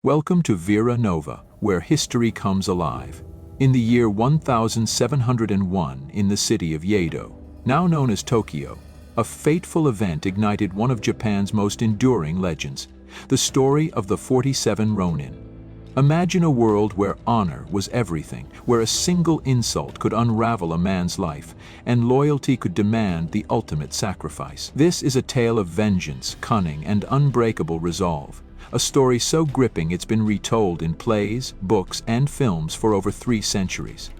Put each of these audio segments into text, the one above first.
Welcome to Vera Nova, where history comes alive. In the year 1701, in the city of Yedo, now known as Tokyo, a fateful event ignited one of Japan's most enduring legends, the story of the 47 Ronin. Imagine a world where honor was everything, where a single insult could unravel a man's life, and loyalty could demand the ultimate sacrifice. This is a tale of vengeance, cunning, and unbreakable resolve. A story so gripping it's been retold in plays, books, and films for over 3 centuries.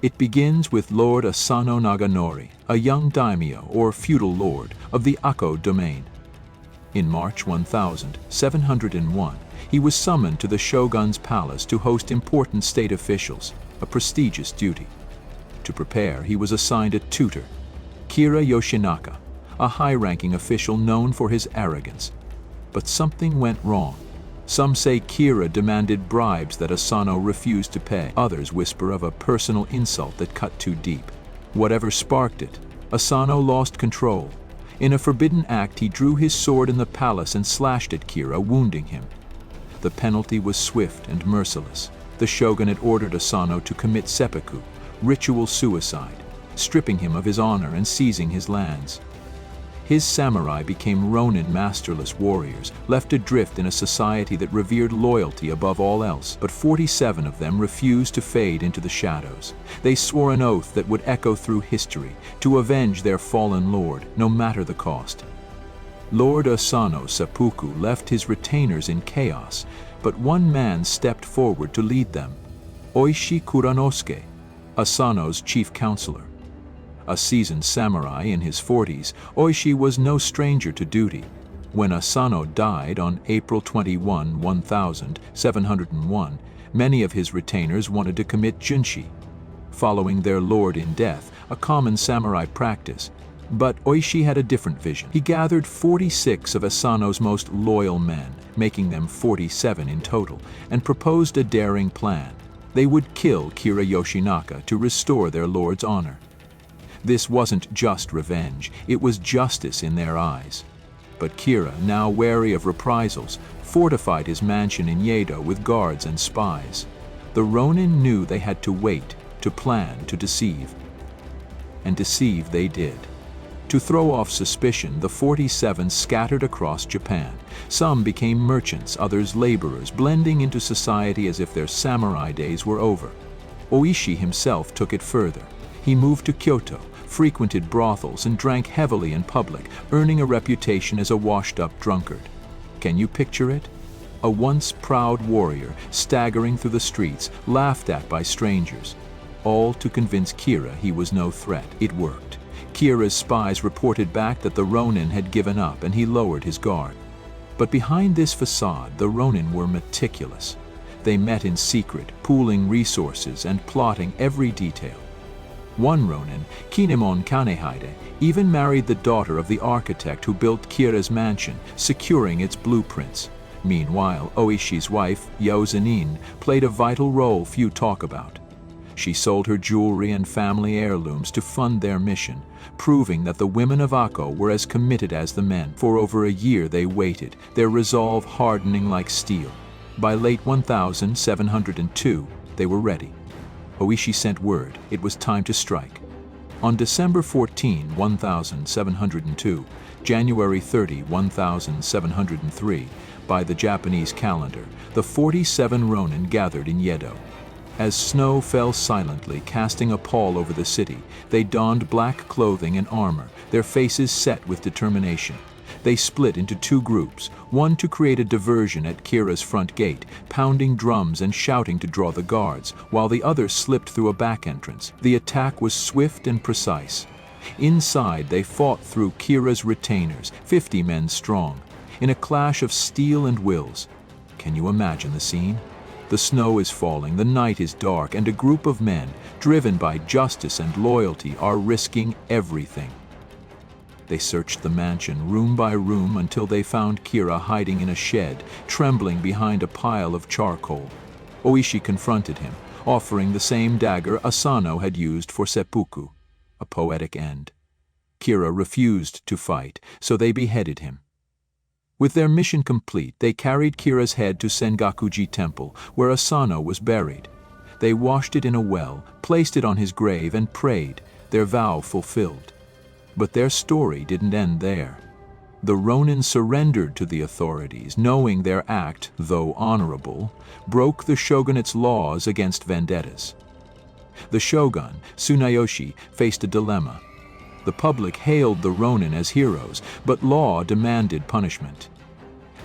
It begins with Lord Asano Naganori, a young daimyo or feudal lord of the Ako domain. In March 1701, he was summoned to the shogun's palace to host important state officials, a prestigious duty. To prepare, he was assigned a tutor, Kira Yoshinaka, a high-ranking official known for his arrogance. But something went wrong. Some say Kira demanded bribes that Asano refused to pay. Others whisper of a personal insult that cut too deep. Whatever sparked it, Asano lost control. In a forbidden act, he drew his sword in the palace and slashed at Kira, wounding him. The penalty was swift and merciless. The shogun had ordered Asano to commit seppuku, ritual suicide, stripping him of his honor and seizing his lands. His samurai became Ronin, masterless warriors, left adrift in a society that revered loyalty above all else. But 47 of them refused to fade into the shadows. They swore an oath that would echo through history, to avenge their fallen lord, no matter the cost. Lord Asano's seppuku left his retainers in chaos, but one man stepped forward to lead them, Oishi Kuranosuke, Asano's chief counselor. A seasoned samurai in his 40s, Oishi was no stranger to duty. When Asano died on April 21, 1701, many of his retainers wanted to commit junshi, following their lord in death, a common samurai practice. But Oishi had a different vision. He gathered 46 of Asano's most loyal men, making them 47 in total, and proposed a daring plan. They would kill Kira Yoshinaka to restore their lord's honor. This wasn't just revenge, it was justice in their eyes. But Kira, now wary of reprisals, fortified his mansion in Yedo with guards and spies. The Ronin knew they had to wait, to plan, to deceive. And deceive they did. To throw off suspicion, the 47 scattered across Japan. Some became merchants, others laborers, blending into society as if their samurai days were over. Oishi himself took it further. He moved to Kyoto, frequented brothels, and drank heavily in public, earning a reputation as a washed-up drunkard. Can you picture it? A once proud warrior staggering through the streets, laughed at by strangers, all to convince Kira he was no threat. It worked. Kira's spies reported back that the Ronin had given up, and he lowered his guard. But behind this facade, the Ronin were meticulous. They met in secret, pooling resources and plotting every detail. One Ronin, Kinemon Kanehide, even married the daughter of the architect who built Kira's mansion, securing its blueprints. Meanwhile, Oishi's wife, Yozanin, played a vital role few talk about. She sold her jewelry and family heirlooms to fund their mission, proving that the women of Ako were as committed as the men. For over a year they waited, their resolve hardening like steel. By late 1702, they were ready. Oishi sent word it was time to strike. On December 14, 1702, January 30, 1703, by the Japanese calendar, the 47 Ronin gathered in Yedo. As snow fell silently, casting a pall over the city, they donned black clothing and armor, their faces set with determination. They split into 2 groups, one to create a diversion at Kira's front gate, pounding drums and shouting to draw the guards, while the other slipped through a back entrance. The attack was swift and precise. Inside, they fought through Kira's retainers, 50 men strong, in a clash of steel and wills. Can you imagine the scene? The snow is falling, the night is dark, and a group of men, driven by justice and loyalty, are risking everything. They searched the mansion room by room until they found Kira hiding in a shed, trembling behind a pile of charcoal. Oishi confronted him, offering the same dagger Asano had used for seppuku, a poetic end. Kira refused to fight, so they beheaded him. With their mission complete, they carried Kira's head to Sengakuji Temple, where Asano was buried. They washed it in a well, placed it on his grave, and prayed, their vow fulfilled. But their story didn't end there. The Ronin surrendered to the authorities, knowing their act, though honorable, broke the shogunate's laws against vendettas. The shogun, Tsunayoshi, faced a dilemma. The public hailed the Ronin as heroes, but law demanded punishment.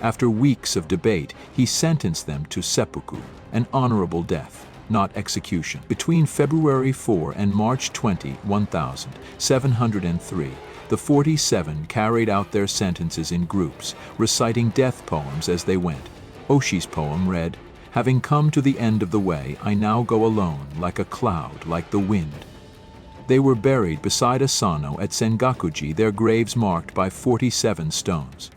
After weeks of debate, he sentenced them to seppuku, an honorable death, not execution. Between February 4 and March 20, 1703, the 47 carried out their sentences in groups, reciting death poems as they went. Oshi's poem read, "Having come to the end of the way, I now go alone, like a cloud, like the wind." They were buried beside Asano at Sengakuji, their graves marked by 47 stones.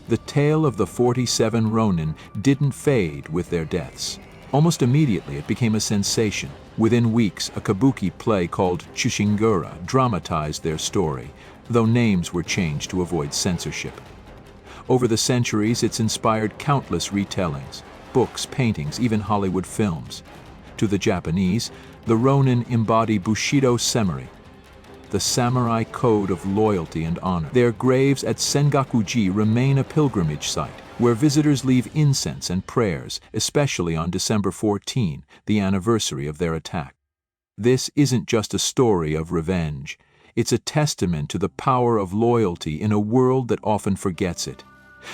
The tale of the 47 Ronin didn't fade with their deaths. Almost immediately it became a sensation. Within weeks, a kabuki play called Chushingura dramatized their story, though names were changed to avoid censorship. Over the centuries, it's inspired countless retellings, books, paintings, even Hollywood films. To the Japanese, the Ronin embody bushido semari, the samurai code of loyalty and honor. Their graves at Sengakuji remain a pilgrimage site, where visitors leave incense and prayers, especially on December 14, the anniversary of their attack. This isn't just a story of revenge. It's a testament to the power of loyalty in a world that often forgets it.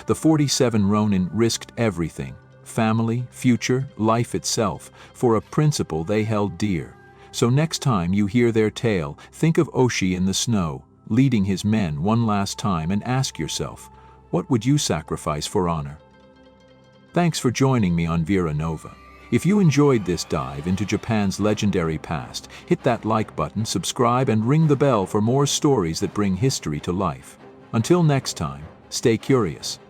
The 47 Ronin risked everything, family, future, life itself, for a principle they held dear. So next time you hear their tale, think of Oishi in the snow, leading his men one last time, and ask yourself, what would you sacrifice for honor? Thanks for joining me on Vera Nova. If you enjoyed this dive into Japan's legendary past, hit that like button, subscribe, and ring the bell for more stories that bring history to life. Until next time, stay curious.